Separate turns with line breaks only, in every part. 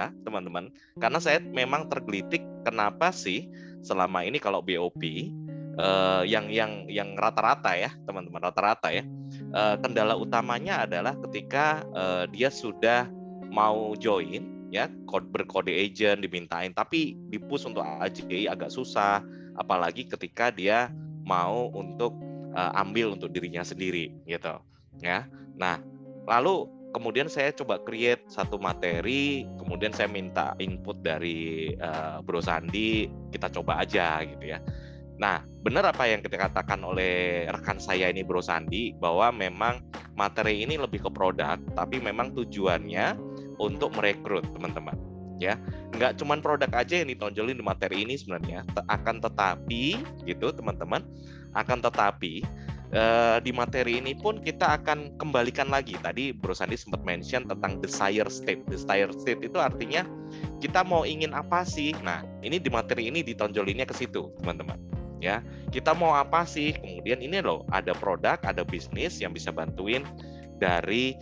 juga, teman-teman, karena saya memang tergelitik kenapa sih selama ini kalau BOP yang rata-rata ya, teman-teman, rata-rata ya, kendala utamanya adalah ketika dia sudah mau join ya, berkode agent dimintain, tapi di-push untuk AJI agak susah, apalagi ketika dia mau untuk ambil untuk dirinya sendiri gitu ya. Nah, lalu kemudian saya coba create satu materi, kemudian saya minta input dari Bro Sandi, kita coba aja gitu ya. Nah, benar apa yang dikatakan oleh rekan saya ini Bro Sandi, bahwa memang materi ini lebih ke produk, tapi memang tujuannya untuk merekrut teman-teman. Ya, nggak cuma produk aja yang ditonjolin di materi ini sebenarnya, akan tetapi gitu teman-teman, akan tetapi di materi ini pun kita akan kembalikan lagi. Tadi Bro Sandi sempat mention tentang desire state. Desire state itu artinya kita mau ingin apa sih? Nah, ini di materi ini ditonjolinnya ke situ, teman-teman. Ya, kita mau apa sih? Kemudian ini loh, ada produk, ada bisnis yang bisa bantuin dari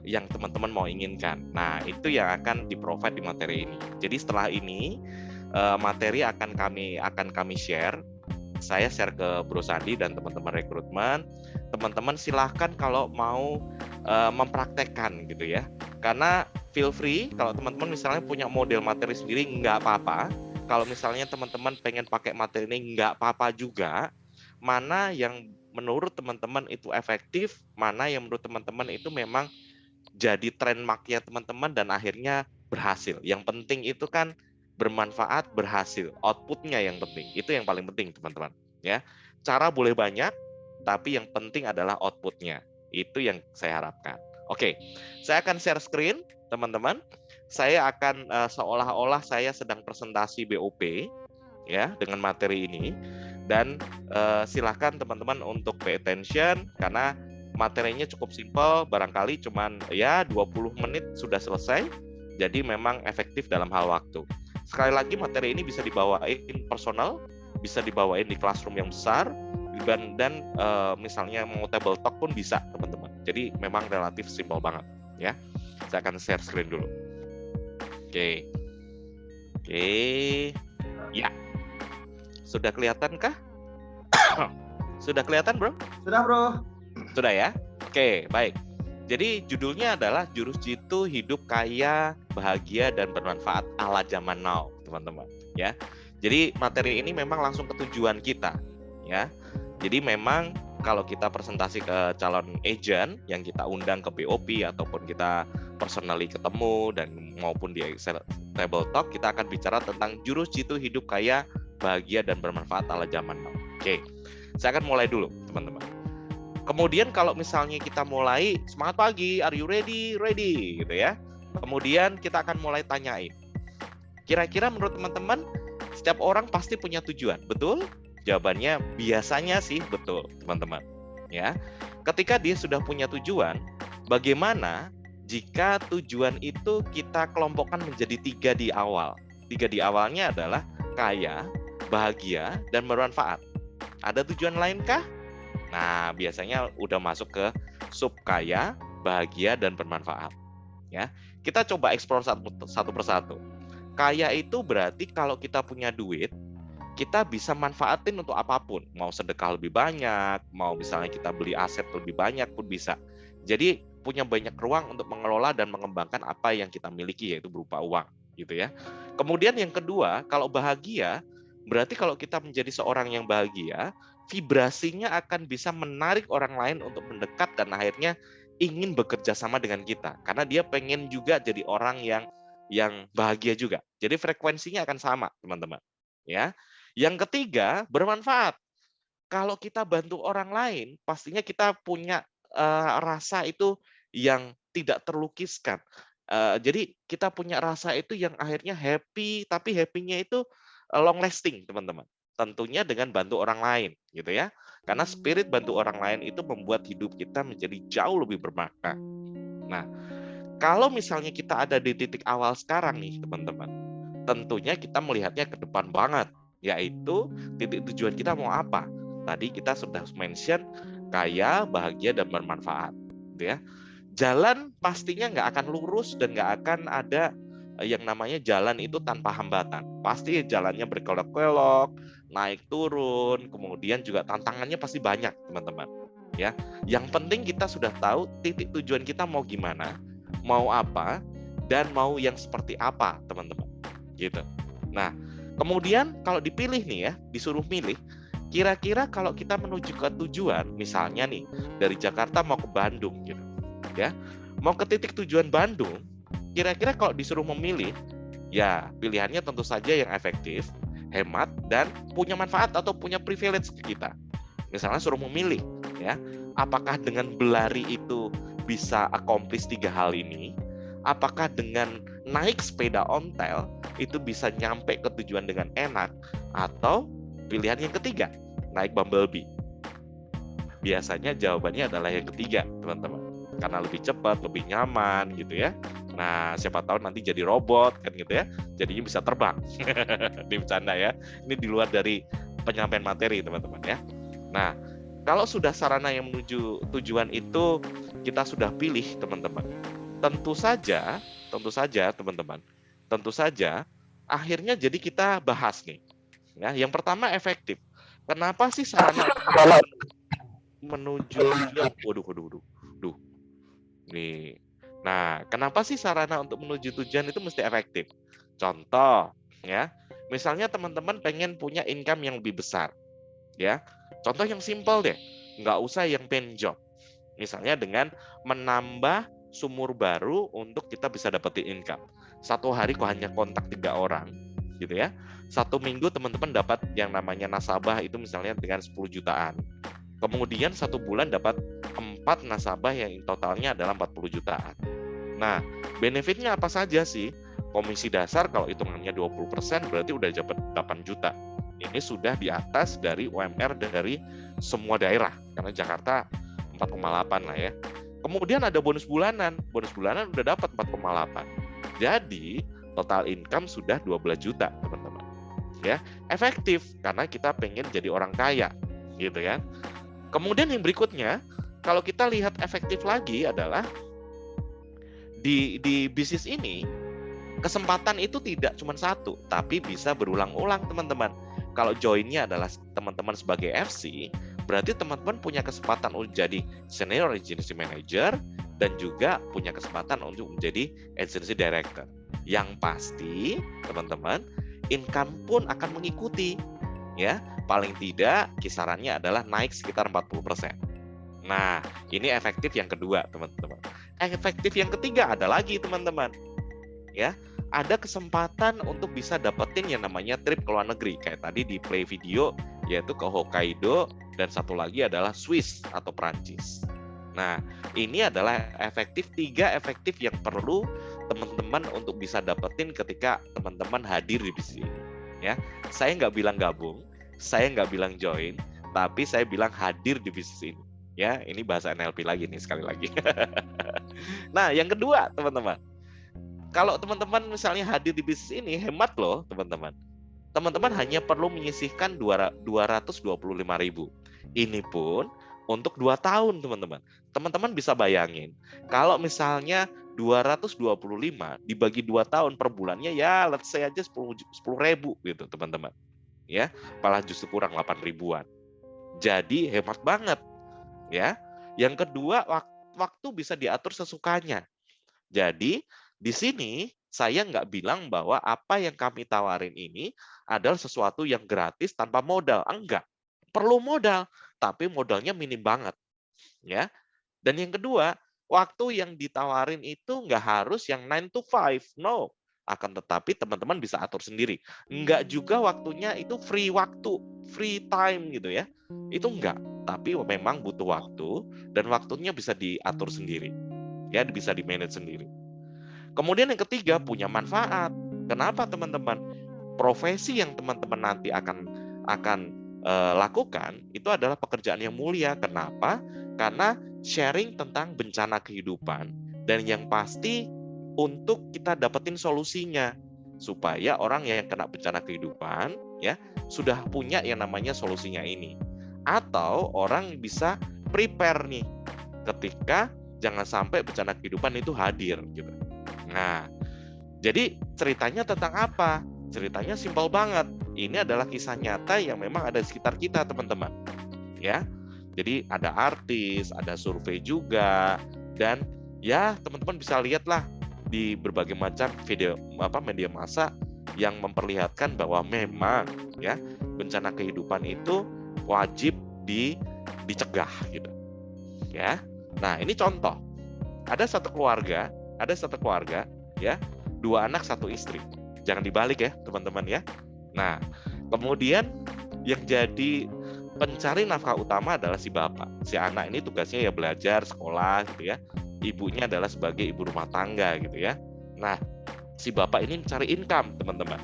yang teman-teman mau inginkan. Nah, itu yang akan di-provide di materi ini. Jadi setelah ini materi akan kami share. Saya share ke Bro Sandi dan teman-teman rekrutmen. Teman-teman silahkan kalau mau mempraktekkan gitu ya. Karena feel free kalau teman-teman misalnya punya model materi sendiri, nggak apa-apa. Kalau misalnya teman-teman pengen pakai materi ini, nggak apa-apa juga. Mana yang menurut teman-teman itu efektif, mana yang menurut teman-teman itu memang jadi trademark-nya teman-teman dan akhirnya berhasil. Yang penting itu kan bermanfaat, berhasil. Output-nya yang penting. Itu yang paling penting, teman-teman. Ya, cara boleh banyak, tapi yang penting adalah output-nya. Itu yang saya harapkan. Oke, saya akan share screen, teman-teman. Saya akan seolah-olah saya sedang presentasi BOP ya dengan materi ini, dan silahkan teman-teman untuk pay attention karena materinya cukup simpel, barangkali cuman ya 20 menit sudah selesai. Jadi memang efektif dalam hal waktu. Sekali lagi materi ini bisa dibawain personal, bisa dibawain di classroom yang besar, dan misalnya mau table talk pun bisa, teman-teman. Jadi memang relatif simpel banget ya. Saya akan share screen dulu. Oke. Ya. Sudah kelihatan kah? Sudah kelihatan, Bro?
Sudah, Bro.
Sudah ya? Oke, baik. Jadi judulnya adalah Jurus Jitu Hidup Kaya, Bahagia, dan Bermanfaat ala Zaman Now, teman-teman. Ya. Jadi materi ini memang langsung ke tujuan kita, ya. Jadi memang kalau kita presentasi ke calon agent yang kita undang ke BOP ataupun kita personally ketemu dan maupun di table talk, kita akan bicara tentang jurus jitu hidup kaya, bahagia, dan bermanfaat ala zaman now. Oke, saya akan mulai dulu, teman-teman. Kemudian kalau misalnya kita mulai, semangat pagi, are you ready? Ready, gitu ya. Kemudian kita akan mulai tanyain. Kira-kira menurut teman-teman, setiap orang pasti punya tujuan, betul? Jawabannya biasanya sih betul, teman-teman. Ya, ketika dia sudah punya tujuan, bagaimana jika tujuan itu kita kelompokkan menjadi 3 di awal? 3 di awalnya adalah kaya, bahagia, dan bermanfaat. Ada tujuan lainkah? Nah, biasanya udah masuk ke sub kaya, bahagia, dan bermanfaat. Ya, kita coba eksplor satu persatu. Kaya itu berarti kalau kita punya duit, kita bisa manfaatin untuk apapun, mau sedekah lebih banyak, mau misalnya kita beli aset lebih banyak pun bisa. Jadi punya banyak ruang untuk mengelola dan mengembangkan apa yang kita miliki, yaitu berupa uang, gitu ya. Kemudian yang kedua, kalau bahagia, berarti kalau kita menjadi seorang yang bahagia, vibrasinya akan bisa menarik orang lain untuk mendekat dan akhirnya ingin bekerja sama dengan kita, karena dia pengen juga jadi orang yang bahagia juga. Jadi frekuensinya akan sama, teman-teman. Ya. Yang ketiga, bermanfaat. Kalau kita bantu orang lain, pastinya kita punya rasa itu yang tidak terlukiskan. Jadi kita punya rasa itu yang akhirnya happy, tapi happy-nya itu long lasting, teman-teman. Tentunya dengan bantu orang lain, gitu ya. Karena spirit bantu orang lain itu membuat hidup kita menjadi jauh lebih bermakna. Nah, kalau misalnya kita ada di titik awal sekarang nih, teman-teman, tentunya kita melihatnya ke depan banget, yaitu titik tujuan kita mau apa. Tadi kita sudah mention kaya, bahagia, dan bermanfaat, gitu ya. Jalan pastinya nggak akan lurus dan nggak akan ada yang namanya jalan itu tanpa hambatan. Pasti jalannya berkelok-kelok, naik turun, kemudian juga tantangannya pasti banyak, teman-teman. Ya, yang penting kita sudah tahu titik tujuan kita mau gimana, mau apa, dan mau yang seperti apa, teman-teman. Gitu. Nah, kemudian kalau dipilih nih ya, disuruh milih, kira-kira kalau kita menuju ke tujuan, misalnya nih dari Jakarta mau ke Bandung gitu, ya, mau ke titik tujuan Bandung, kira-kira kalau disuruh memilih, ya pilihannya tentu saja yang efektif, hemat, dan punya manfaat atau punya privilege ke kita. Misalnya suruh memilih, ya, apakah dengan berlari itu bisa accomplish 3 hal ini? Apakah dengan naik sepeda ontel itu bisa nyampe ke tujuan dengan enak? Atau pilihan yang ketiga, naik Bumblebee? Biasanya jawabannya adalah yang ketiga, teman-teman. Karena lebih cepat, lebih nyaman gitu ya. Nah, siapa tahu nanti jadi robot kan gitu ya. Jadinya bisa terbang. Ini bercanda ya. Ini di luar dari penyampaian materi, teman-teman ya. Nah, kalau sudah sarana yang menuju tujuan itu kita sudah pilih, teman-teman. Tentu saja, teman-teman. Tentu saja akhirnya jadi kita bahas nih. Ya, yang pertama efektif. Kenapa sih sarana menuju tujuan? Waduh. Nih. Nah, kenapa sih sarana untuk menuju tujuan itu mesti efektif? Contoh, ya. Misalnya teman-teman pengen punya income yang lebih besar, ya. Contoh yang simpel deh, nggak usah yang paid job. Misalnya dengan menambah sumur baru untuk kita bisa dapetin income. Satu hari kok hanya kontak 3 orang, gitu ya. 1 minggu teman-teman dapat yang namanya nasabah itu misalnya dengan 10 jutaan. Kemudian 1 bulan dapat 4 nasabah yang totalnya adalah 40 jutaan. Nah, benefitnya apa saja sih? Komisi dasar kalau hitungannya 20% berarti udah dapat 8 juta. Ini sudah di atas dari UMR dari semua daerah. Karena Jakarta 4,8 lah ya. Kemudian ada bonus bulanan. Bonus bulanan udah dapat 4,8. Jadi, total income sudah 12 juta, teman-teman. Ya, efektif karena kita pengen jadi orang kaya, gitu ya. Kemudian yang berikutnya, kalau kita lihat efektif lagi adalah di bisnis ini kesempatan itu tidak cuma satu, tapi bisa berulang-ulang, teman-teman. Kalau joinnya adalah teman-teman sebagai FC, berarti teman-teman punya kesempatan untuk jadi senior agency manager dan juga punya kesempatan untuk menjadi agency director. Yang pasti, teman-teman, income pun akan mengikuti. Ya, paling tidak kisarannya adalah naik sekitar 40%. Nah, ini efektif yang kedua, teman-teman. Efektif yang ketiga ada lagi, teman-teman. Ya, ada kesempatan untuk bisa dapetin yang namanya trip ke luar negeri. Kayak tadi di play video, yaitu ke Hokkaido, dan satu lagi adalah Swiss atau Prancis. Nah, ini adalah tiga efektif yang perlu teman-teman untuk bisa dapetin ketika teman-teman hadir di bisnis ini. Ya, saya nggak bilang gabung, saya nggak bilang join, tapi saya bilang hadir di bisnis ini. Ya, ini bahasa NLP lagi nih sekali lagi. Nah, yang kedua, teman-teman. Kalau teman-teman misalnya hadir di bisnis ini, hemat loh, teman-teman. Teman-teman hanya perlu menyisihkan 225.000. Ini pun untuk 2 tahun, teman-teman. Teman-teman bisa bayangin, kalau misalnya 225 dibagi 2 tahun per bulannya, ya let's say aja 10.000 gitu, teman-teman. Ya, malah justru kurang 8 ribuan. Jadi hemat banget. Ya, yang kedua waktu bisa diatur sesukanya. Jadi di sini saya nggak bilang bahwa apa yang kami tawarin ini adalah sesuatu yang gratis tanpa modal. Enggak, perlu modal, tapi modalnya minim banget. Ya. Dan yang kedua, waktu yang ditawarin itu nggak harus yang 9 to 5. No. Akan tetapi teman-teman bisa atur sendiri. Enggak juga waktunya itu free waktu, free time gitu ya. Itu enggak, tapi memang butuh waktu dan waktunya bisa diatur sendiri. Ya, bisa di-manage sendiri. Kemudian yang ketiga, punya manfaat. Kenapa, teman-teman? Profesi yang teman-teman nanti akan lakukan itu adalah pekerjaan yang mulia. Kenapa? Karena sharing tentang bencana kehidupan dan yang pasti untuk kita dapetin solusinya supaya orang yang kena bencana kehidupan ya sudah punya yang namanya solusinya ini. Atau orang bisa prepare nih ketika jangan sampai bencana kehidupan itu hadir gitu. Nah, Jadi ceritanya tentang apa? Ceritanya simpel banget. Ini adalah kisah nyata yang memang ada di sekitar kita, teman-teman. Ya. Jadi ada artis, ada survei juga, dan ya teman-teman bisa lihatlah di berbagai macam video media massa yang memperlihatkan bahwa memang ya bencana kehidupan itu wajib dicegah gitu. Ya. Nah, ini contoh. Ada satu keluarga ya, 2 anak 1 istri. Jangan dibalik ya, teman-teman ya. Nah, kemudian yang jadi pencari nafkah utama adalah si bapak. Si anak ini tugasnya ya belajar, sekolah gitu ya. Ibunya adalah sebagai ibu rumah tangga gitu ya. Nah, si bapak ini mencari income, teman-teman.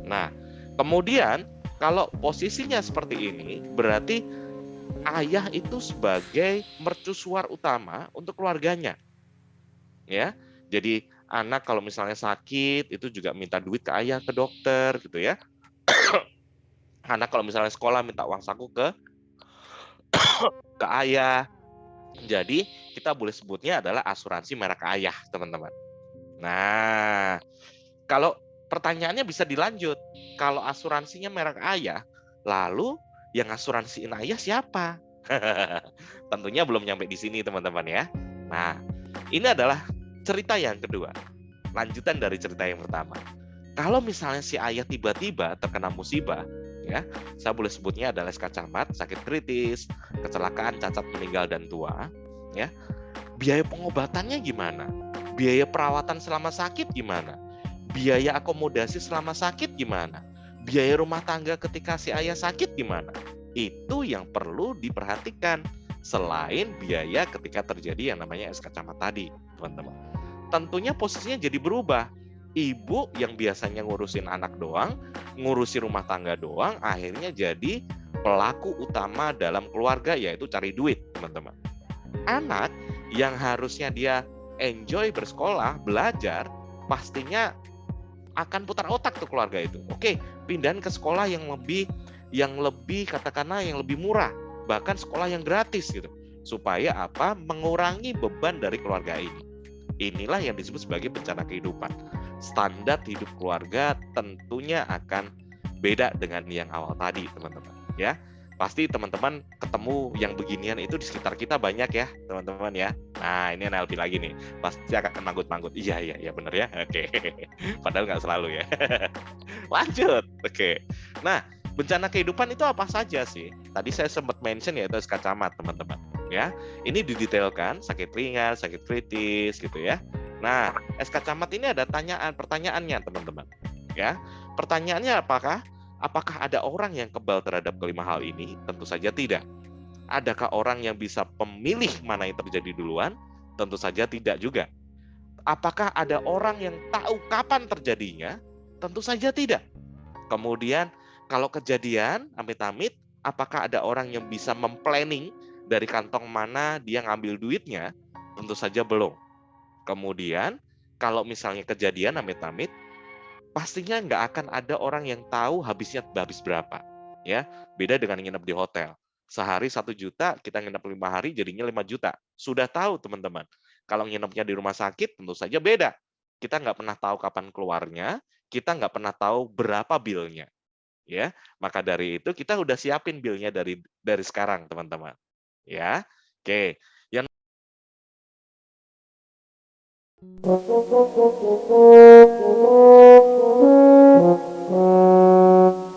Nah, kemudian kalau posisinya seperti ini, berarti ayah itu sebagai mercusuar utama untuk keluarganya. Ya. Jadi anak kalau misalnya sakit itu juga minta duit ke ayah, ke dokter gitu ya. Anak kalau misalnya sekolah minta uang saku ke ayah. Jadi kita boleh sebutnya adalah asuransi merek ayah, teman-teman. Nah, kalau pertanyaannya bisa dilanjut, kalau asuransinya merek ayah, lalu yang asuransiin ayah siapa? Tentunya belum nyampe di sini, teman-teman ya. Nah, ini adalah cerita yang kedua, lanjutan dari cerita yang pertama. Kalau misalnya si ayah tiba-tiba terkena musibah, ya, saya boleh sebutnya adalah SK camat, sakit kritis, kecelakaan, cacat, meninggal dan tua, ya. Biaya pengobatannya gimana? Biaya perawatan selama sakit gimana? Biaya akomodasi selama sakit gimana? Biaya rumah tangga ketika si ayah sakit gimana? Itu yang perlu diperhatikan selain biaya ketika terjadi yang namanya SK camat tadi, teman-teman. Tentunya posisinya jadi berubah. Ibu yang biasanya ngurusin anak doang, ngurusi rumah tangga doang, akhirnya jadi pelaku utama dalam keluarga, yaitu cari duit, teman-teman. Anak yang harusnya dia enjoy bersekolah, belajar, pastinya akan putar otak tuh keluarga itu. Oke, pindahin ke sekolah yang lebih katakanlah yang lebih murah, bahkan sekolah yang gratis gitu. Supaya apa? Mengurangi beban dari keluarga ini. Inilah yang disebut sebagai bencana kehidupan. Standar hidup keluarga tentunya akan beda dengan yang awal tadi, teman-teman. Ya, pasti teman-teman ketemu yang beginian itu di sekitar kita banyak ya, teman-teman ya. Nah, ini NLP lagi nih. Pasti akan manggut-manggut. Iya, benar ya. Oke. Padahal nggak selalu ya. Lanjut. Oke. Nah, bencana kehidupan itu apa saja sih? Tadi saya sempat mention yaitu SK camat, teman-teman. Ya, ini didetailkan sakit ringan, sakit kritis gitu ya. Nah, SK camat ini ada pertanyaannya, teman-teman. Ya, pertanyaannya apakah ada orang yang kebal terhadap kelima hal ini? Tentu saja tidak. Adakah orang yang bisa memilih mana yang terjadi duluan? Tentu saja tidak juga. Apakah ada orang yang tahu kapan terjadinya? Tentu saja tidak. Kemudian kalau kejadian amit-amit, apakah ada orang yang bisa memplanning dari kantong mana dia ngambil duitnya? Tentu saja belum. Kemudian kalau misalnya kejadian amit-amit, pastinya nggak akan ada orang yang tahu habis berapa. Ya, beda dengan nginep di hotel. Sehari 1 juta, kita nginep 5 hari jadinya 5 juta. Sudah tahu teman-teman. Kalau nginepnya di rumah sakit tentu saja beda. Kita nggak pernah tahu kapan keluarnya, kita nggak pernah tahu berapa bilnya. Ya, maka dari itu kita udah siapin bilnya dari sekarang, teman-teman. Ya, oke. Yang